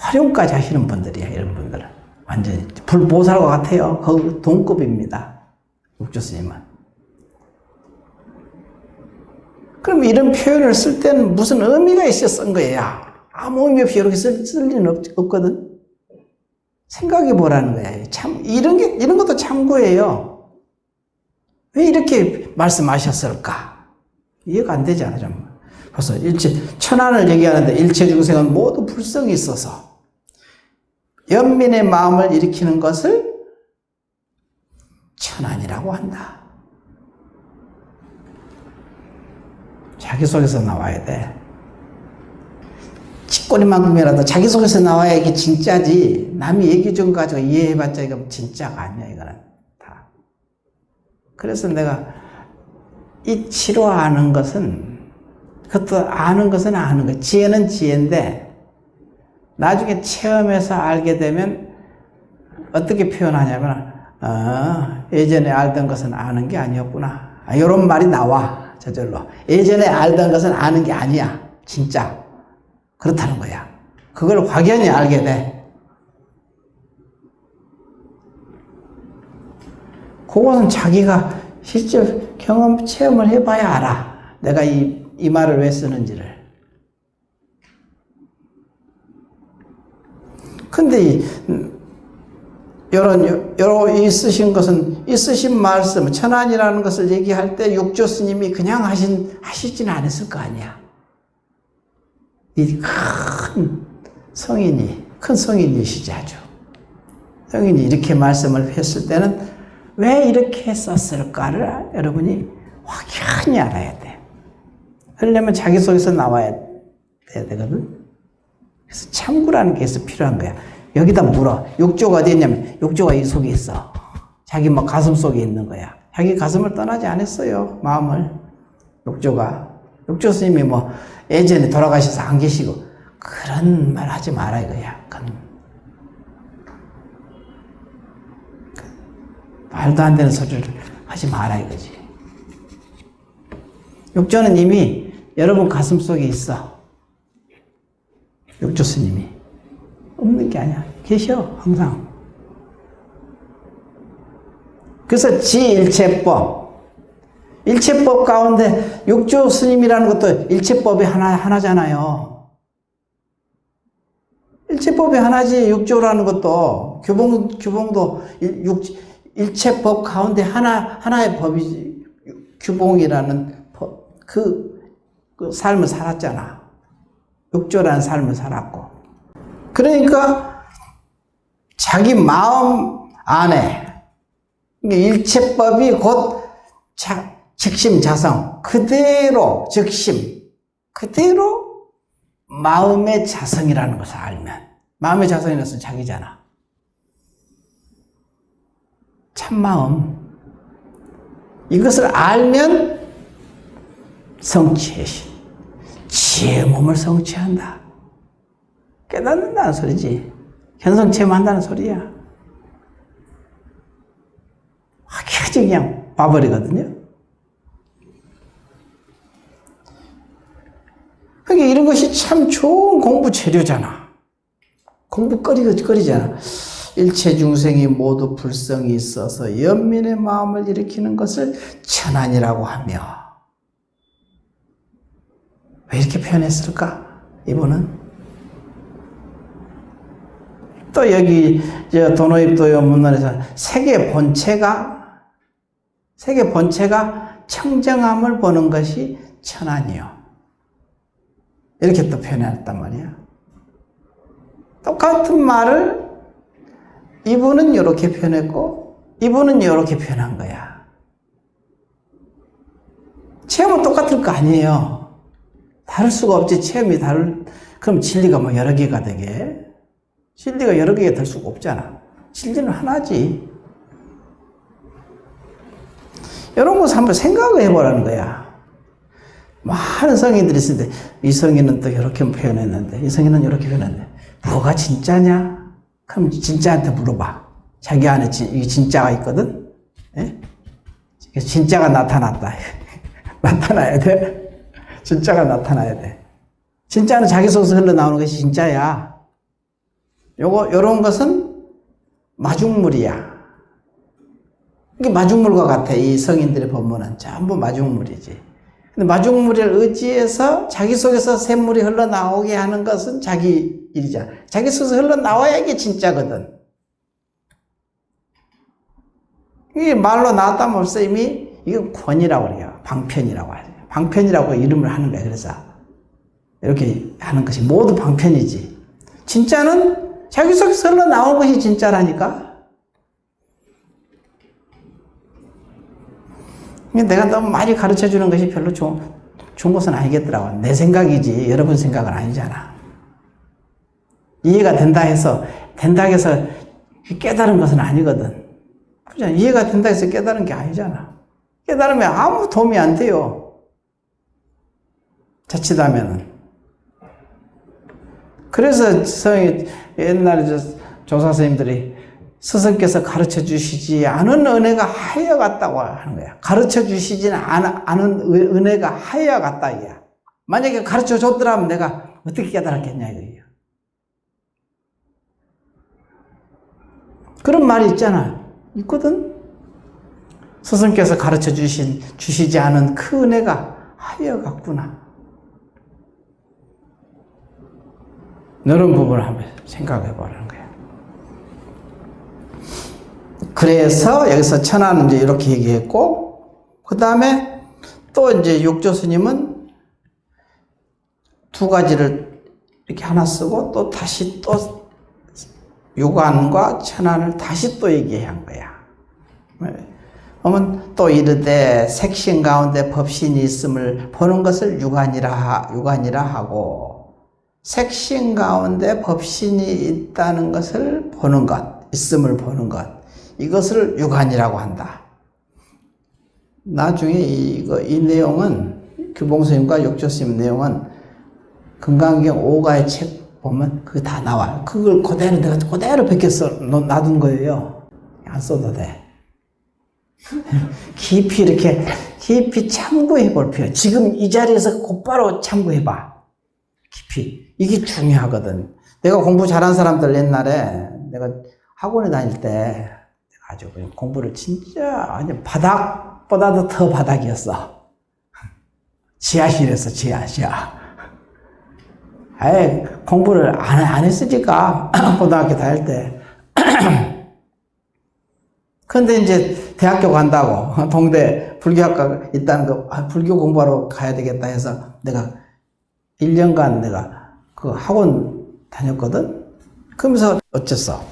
활용까지 하시는 분들이야. 이런 분들은 완전히 불보살과 같아요. 그 동급입니다. 육조 스님은. 그럼 이런 표현을 쓸 때는 무슨 의미가 있어 쓴 거야. 아무 의미 없이 이렇게 쓸 리는 없거든. 생각해 보라는 거야. 참 이런 것도 참고예요. 왜 이렇게 말씀하셨을까? 이해가 안 되잖아. 좀 벌써 천안을 얘기하는데 일체 중생은 모두 불성이 있어서 연민의 마음을 일으키는 것을 천안이라고 한다. 자기 속에서 나와야 돼. 찌꺼리만큼이라도 자기 속에서 나와야 이게 진짜지. 남이 얘기 좀 가지고 이해해봤자 이거 진짜가 아니야, 이거는 다. 그래서 내가 이치로 아는 것은, 그것도 아는 것은 아는 거. 지혜는 지혜인데, 나중에 체험해서 알게 되면 어떻게 표현하냐면, 예전에 알던 것은 아는 게 아니었구나. 이런 말이 나와, 저절로. 예전에 알던 것은 아는 게 아니야, 진짜. 그렇다는 거야. 그걸 확연히 알게 돼. 그것은 자기가 실제 경험, 체험을 해봐야 알아. 내가 이 말을 왜 쓰는지를. 근데 있으신 것은, 있으신 말씀, 천안이라는 것을 얘기할 때 육조 스님이 그냥 하시지는 않았을 거 아니야. 이 큰 성인이시지 아주. 성인이 이렇게 말씀을 했을 때는 왜 이렇게 썼을까를 여러분이 확연히 알아야 돼. 그러려면 자기 속에서 나와야 되거든. 그래서 참구라는 게 있어 필요한 거야. 여기다 물어. 육조가 어디 있냐면 육조가 이 속에 있어. 자기 막 가슴 속에 있는 거야. 자기 가슴을 떠나지 않았어요. 마음을. 육조 스님이 뭐 예전에 돌아가셔서 안 계시고 그런 말 하지 마라 이거야. 말도 안 되는 소리를 하지 마라 이거지. 육조는 이미 여러분 가슴 속에 있어. 육조 스님이. 없는 게 아니야. 계셔 항상. 그래서 지일체법. 일체법 가운데 육조 스님이라는 것도 일체법이 하나잖아요. 일체법이 하나지. 육조라는 것도 규봉도 일체법 가운데 하나의 법이지. 규봉이라는 법, 그 삶을 살았잖아. 육조라는 삶을 살았고. 그러니까 자기 마음 안에 일체법이 곧 즉심 자성, 그대로 즉심, 그대로 마음의 자성이라는 것을 알면, 마음의 자성이라는 것은 자기잖아. 참마음. 이것을 알면 성취의 신, 지혜의 몸을 성취한다. 깨닫는다는 소리지. 현성체험한다는 소리야. 확연히 그냥 봐버리거든요. 그러니까 이런 것이 참 좋은 공부 재료잖아. 공부거리잖아. 일체 중생이 모두 불성이 있어서 연민의 마음을 일으키는 것을 천안이라고 하며. 왜 이렇게 표현했을까? 이분은. 또 여기 도노입도요 문헌에서 세계 본체가 청정함을 보는 것이 천안이요. 이렇게 또 표현했단 말이야. 똑같은 말을 이분은 이렇게 표현했고 이분은 이렇게 표현한 거야. 체험은 똑같을 거 아니에요. 다를 수가 없지. 체험이 그럼 진리가 뭐 여러 개가 되게? 진리가 여러 개가 될 수가 없잖아. 진리는 하나지. 이런 것을 한번 생각을 해보라는 거야. 많은 성인들이 있을 때, 이 성인은 또 이렇게 표현했는데, 이 성인은 이렇게 표현했는데, 뭐가 진짜냐? 그럼 진짜한테 물어봐. 자기 안에 이 진짜가 있거든? 예? 진짜가 나타났다. 나타나야 돼. 진짜가 나타나야 돼. 진짜는 자기 속에서 흘러나오는 것이 진짜야. 요런 것은 마중물이야. 이게 마중물과 같아. 이 성인들의 법문은 전부 마중물이지. 근데 마중물을 의지해서 자기 속에서 샘물이 흘러나오게 하는 것은 자기 일이잖아. 자기 속에서 흘러나와야 이게 진짜거든. 이게 말로 나왔다면 벌써 이미 이건 권이라고 그래요. 방편이라고 하죠. 방편이라고 이름을 하는 거야. 그래서 이렇게 하는 것이 모두 방편이지. 진짜는 자기 속에서 흘러나온 것이 진짜라니까. 내가 너무 많이 가르쳐주는 것이 별로 좋은 것은 아니겠더라고. 내 생각이지 여러분 생각은 아니잖아. 이해가 된다 해서 깨달은 것은 아니거든. 그죠? 이해가 된다 해서 깨달은 게 아니잖아. 깨달으면 아무 도움이 안 돼요. 자칫하면은. 그래서 옛날에 조사 선생님들이 스승께서 가르쳐 주시지 않은 은혜가 하여 같다고 하는 거야. 가르쳐 주시지는 않은 은혜가 하여 같다 이야. 만약에 가르쳐 줬더라면 내가 어떻게 깨달았겠냐 이거예요. 그런 말이 있잖아. 있거든. 스승께서 가르쳐 주시지 않은 그 은혜가 하여 같구나. 이런 부분을 한번 생각해 보라는 거야. 그래서 여기서 천하는 이제 이렇게 얘기했고, 그 다음에 또 이제 육조 스님은 두 가지를 이렇게 하나 쓰고 또 다시 또 유관과 천안을 다시 또 얘기한 거야. 그러면 또 이르되 색신 가운데 법신이 있음을 보는 것을 유관이라 하고, 색신 가운데 법신이 있다는 것을 보는 것, 있음을 보는 것, 이것을 유관이라고 한다. 나중에 이 내용은 규봉스님과 육조스님 내용은 금강경 5가의 책 보면 그게 다 나와요. 그걸 내가 그대로 베껴서 놔둔 거예요. 안 써도 돼. 깊이 참고해 볼 필요. 지금 이 자리에서 곧바로 참고해 봐. 깊이. 이게 중요하거든. 내가 공부 잘한 사람들 옛날에 내가 학원에 다닐 때 아주 공부를 진짜 바닥보다도 더 바닥이었어. 지하실에서 지하. 아예 공부를 안 했으니까 고등학교 다닐 때. 근데 이제 대학교 간다고 동대 불교학과 있다는 거, 불교 공부하러 가야 되겠다 해서 내가 1년간 내가 그 학원 다녔거든. 그러면서 어쨌어.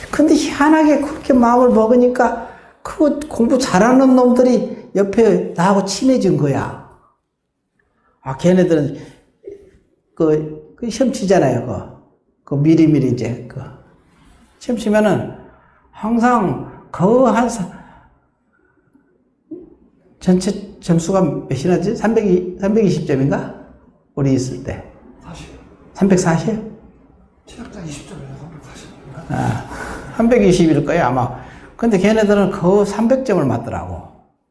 근데 희한하게 그렇게 마음을 먹으니까 그 공부 잘하는 놈들이 옆에 나하고 친해진 거야. 걔네들은 그 시험 치잖아요. 그 미리미리 이제 시험 치면은 항상 전체 점수가 몇이나지? 320점인가? 우리 있을 때. 340? 체력자 20점이나 340. 320일 거야, 아마. 근데 걔네들은 300점을 맞더라고.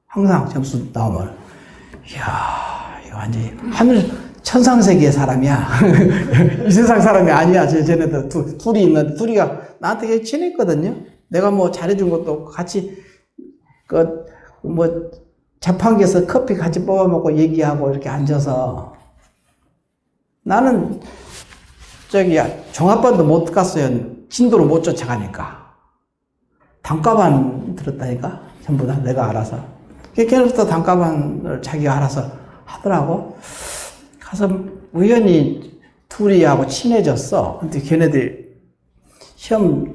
항상 점수 나오면. 이야, 이거 완전히 천상세계의 사람이야. 이 세상 사람이 아니야. 쟤네들 둘이 있는데, 둘이가 나한테 되게 친했거든요. 내가 뭐 잘해준 것도 같이, 자판기에서 커피 같이 뽑아먹고 얘기하고 이렇게 앉아서. 나는, 종합반도 못 갔어요. 진도를 못 쫓아가니까. 단과반 들었다니까? 전부 다 내가 알아서. 걔네부터 단과반을 자기가 알아서 하더라고. 가서 우연히 둘이하고 친해졌어. 근데 걔네들 시험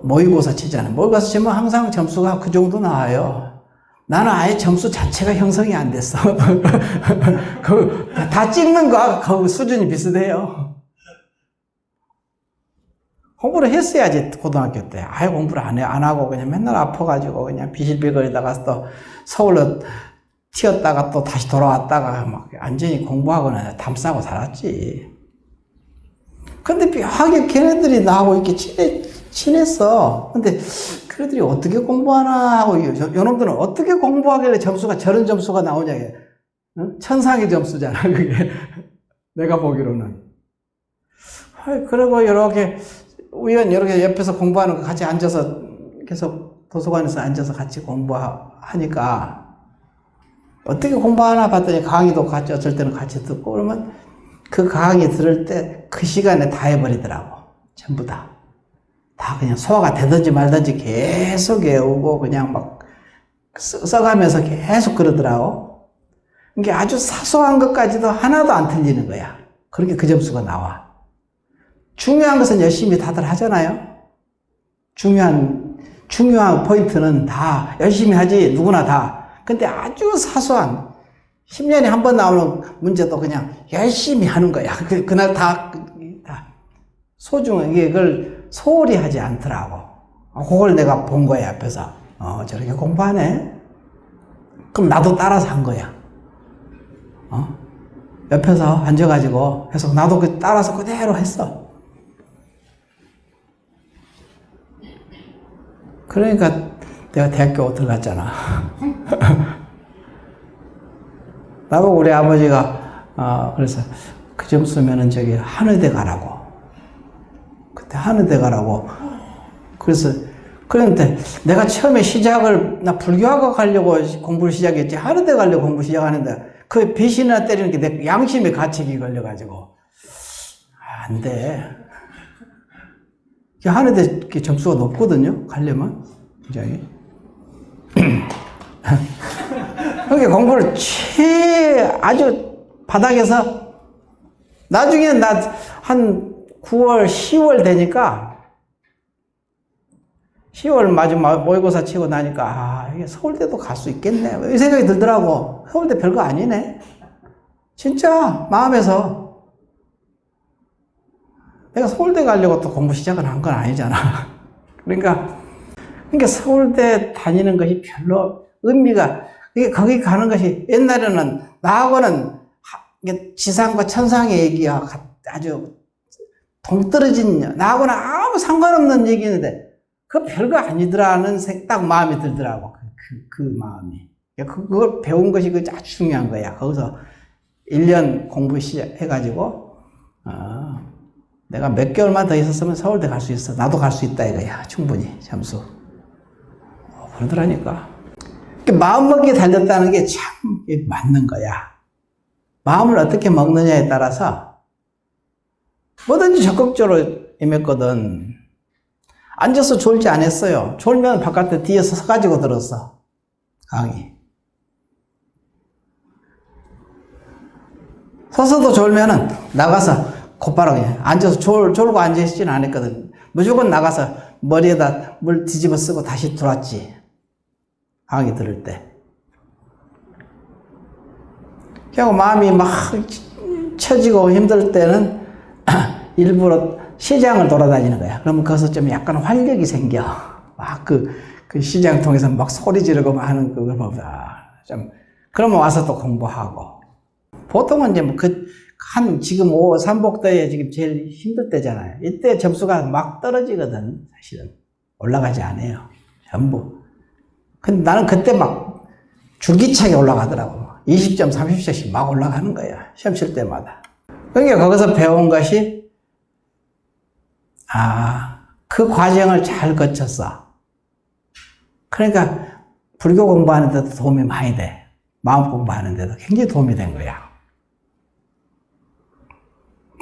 모의고사 치잖아요. 모의고사 치면 항상 점수가 그 정도 나와요. 나는 아예 점수 자체가 형성이 안 됐어. 다 찍는 거하고 그 수준이 비슷해요. 공부를 했어야지, 고등학교 때. 아예 공부를 안 하고 그냥 맨날 아파가지고 그냥 비실비거리다가 또 서울로 튀었다가 또 다시 돌아왔다가 막 완전히 공부하거나 담싸고 살았지. 근데 묘하게 걔네들이 나하고 이렇게 친했어. 근데 걔네들이 어떻게 공부하나 하고, 요놈들은 어떻게 공부하길래 점수가 저런 점수가 나오냐. 응? 천상의 점수잖아, 그게. 내가 보기로는. 그리고 이렇게 이렇게 옆에서 공부하는 거 같이 앉아서 계속 도서관에서 앉아서 같이 공부하니까 어떻게 공부하나 봤더니 강의도 같이 어쩔 때는 같이 듣고 그러면 그 강의 들을 때 그 시간에 다 해버리더라고. 전부 다. 다 그냥 소화가 되든지 말든지 계속 외우고 그냥 막 써가면서 계속 그러더라고. 이게 아주 사소한 것까지도 하나도 안 틀리는 거야. 그렇게 그 점수가 나와. 중요한 것은 열심히 다들 하잖아요. 중요한 포인트는 다 열심히 하지, 누구나 다. 근데 아주 사소한, 10년에 한 번 나오는 문제도 그냥 열심히 하는 거야. 그날 다 소중하게 그걸 소홀히 하지 않더라고. 그걸 내가 본 거야, 앞에서. 저렇게 공부하네? 그럼 나도 따라서 한 거야. 옆에서 앉아가지고 해서 나도 따라서 그대로 했어. 그러니까 내가 대학교 들어갔잖아. 나보고 우리 아버지가 그래서 그 점수면은 저기 한의대 가라고. 그때 한의대 가라고. 그래서 그런데 내가 처음에 나 불교학과 가려고 공부를 시작했지 한의대 가려고 공부 시작하는데 그 배신이나 때리는 게 내 양심의 가책이 걸려가지고 안 돼. 한의대 점수가 높거든요. 가려면 굉장히. 그렇게 공부를 아주 바닥에서 나중에 나 한 9월, 10월 되니까 10월 마지막 모의고사 치고 나니까 이게 서울대도 갈 수 있겠네 이 생각이 들더라고. 서울대 별거 아니네. 진짜 마음에서 내가 서울대 가려고 또 공부 시작을 한 건 아니잖아. 그러니까 서울대 다니는 것이 별로 의미가 거기 가는 것이 옛날에는 나하고는 지상과 천상의 얘기야 아주 동떨어진 나하고는 아무 상관없는 얘기인데 그 별거 아니더라는 딱 마음이 들더라고. 그 마음이. 그걸 배운 것이 아주 중요한 거야. 거기서 1년 공부 시작해가지고, 내가 몇 개월만 더 있었으면 서울대 갈 수 있어. 나도 갈 수 있다 이거야. 충분히, 점수. 그러더라니까. 마음먹기에 달렸다는 게 참 맞는 거야. 마음을 어떻게 먹느냐에 따라서 뭐든지 적극적으로 임했거든. 앉아서 졸지 않았어요. 졸면 바깥에 뒤에서 서가지고 들었어. 강의. 서서도 졸면은 나가서 곧바로 그냥 앉아서 졸고 앉아있지는 않았거든. 무조건 나가서 머리에다 물 뒤집어 쓰고 다시 들어왔지. 강의 들을 때. 그리고 마음이 막 처지고 힘들 때는 일부러 시장을 돌아다니는 거야. 그러면 거기서 좀 약간 활력이 생겨. 막 그 시장 통해서 막 소리 지르고 막 하는 그걸 보다. 그러면 와서 또 공부하고. 보통은 이제 지금 삼복대에 지금 제일 힘들 때잖아요. 이때 점수가 막 떨어지거든, 사실은. 올라가지 않아요. 전부. 근데 나는 그때 막 줄기차게 올라가더라고. 20점, 30점씩 막 올라가는 거야. 시험 칠 때마다. 그러니까 거기서 배운 것이 그 과정을 잘 거쳤어. 그러니까 불교 공부하는 데도 도움이 많이 돼. 마음 공부하는 데도 굉장히 도움이 된 거야.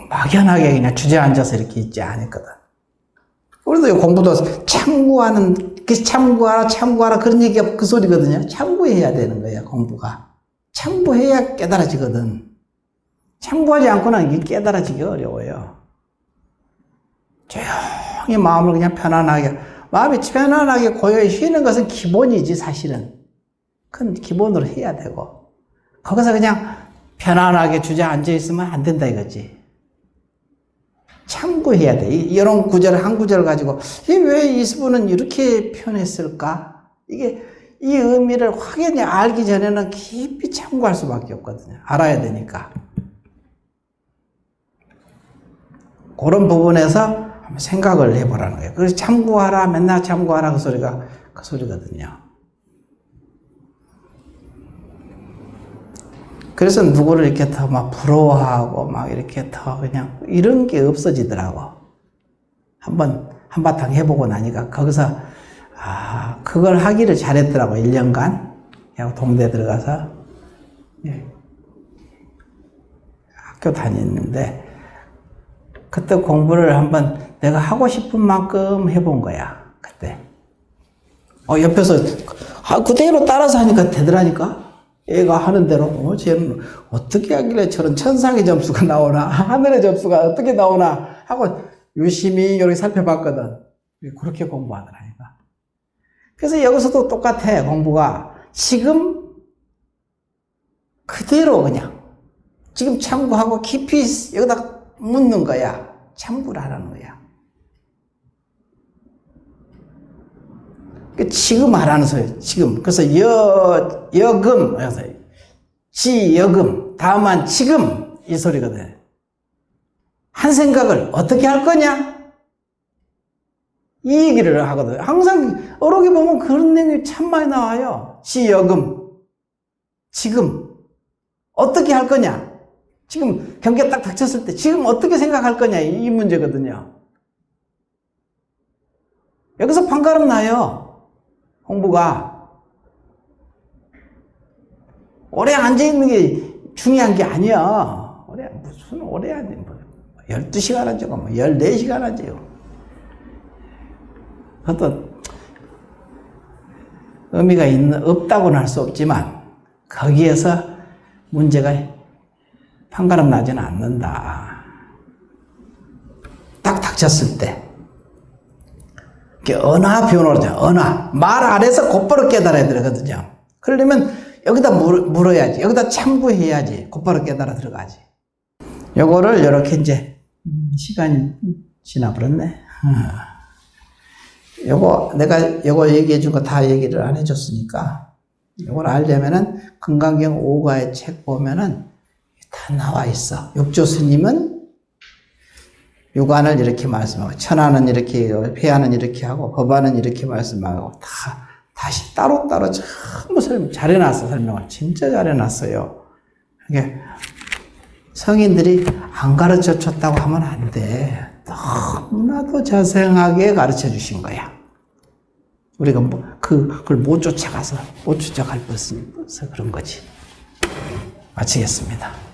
막연하게 그냥 주저앉아서 이렇게 있지 않았거든. 우리도 공부도 참고하라 그런 얘기가 그 소리거든요. 참고해야 되는 거야, 공부가. 참고해야 깨달아지거든. 참고하지 않고는 이게 깨달아지기 어려워요. 조용히 마음을 그냥 마음이 편안하게 고요히 쉬는 것은 기본이지, 사실은. 그건 기본으로 해야 되고. 거기서 그냥 편안하게 주저앉아 있으면 안 된다 이거지. 참고해야 돼. 이런 구절을 한 구절 가지고, 왜 이분은 이렇게 표현했을까? 이 의미를 확연히 알기 전에는 깊이 참고할 수밖에 없거든요. 알아야 되니까. 그런 부분에서 한번 생각을 해보라는 거예요. 그래서 참고하라, 맨날 참고하라, 그 소리거든요. 그래서 누구를 이렇게 더 막 부러워하고, 막 이렇게 더 그냥, 이런 게 없어지더라고. 한바탕 해보고 나니까, 거기서, 그걸 하기를 잘했더라고, 1년간. 동대 들어가서. 학교 다녔는데, 그때 공부를 한번 내가 하고 싶은 만큼 해본 거야, 그때. 옆에서, 그대로 따라서 하니까 되더라니까? 애가 하는 대로 쟤는 어떻게 하길래 저런 천상의 점수가 나오나 하늘의 점수가 어떻게 나오나 하고 유심히 이렇게 살펴봤거든. 그렇게 공부하더라니까. 그래서 여기서도 똑같아. 공부가 지금 그대로 그냥 지금 참고하고 깊이 여기다 묻는 거야. 참고를 하라는 거야. 지금 하라는 소리야. 지금. 그래서 여금, 그래서 지여금, 다음한 지금 이 소리거든. 한 생각을 어떻게 할 거냐? 이 얘기를 하거든. 항상 어록에 보면 그런 내용이 참 많이 나와요. 지여금, 지금 어떻게 할 거냐? 지금 경계가 딱 닥쳤을 때 지금 어떻게 생각할 거냐? 이 문제거든요. 여기서 판가름 나요. 공부가 오래 앉아있는 게 중요한 게 아니야. 무슨 오래 앉아, 12시간 앉아가 14시간 앉아요. 그것도 의미가 없다고는 할 수 없지만 거기에서 문제가 판가름 나지는 않는다. 딱 닥쳤을 때 언화 변호죠. 언화. 말 안에서 곧바로 깨달아야 되거든요. 그러려면 여기다 물어야지. 여기다 참고해야지. 곧바로 깨달아 들어가지. 요거를 이렇게 이제 시간이 지나버렸네. 요거 내가 요거 얘기해 준 거 다 얘기를 안 해줬으니까 요걸 알려면은 금강경 5가의 책 보면은 다 나와 있어. 육조 스님은 육안을 이렇게 말씀하고 천하는 이렇게 폐하는 이렇게 하고 법안은 이렇게 말씀하고 다시 따로따로 전부 잘해놨어. 설명을 진짜 잘해놨어요. 이게 성인들이 안 가르쳐 줬다고 하면 안 돼. 너무나도 자세하게 가르쳐 주신 거야. 우리가 그걸 못 쫓아가서 못 쫓아갈 뻔해서 그런 거지. 마치겠습니다.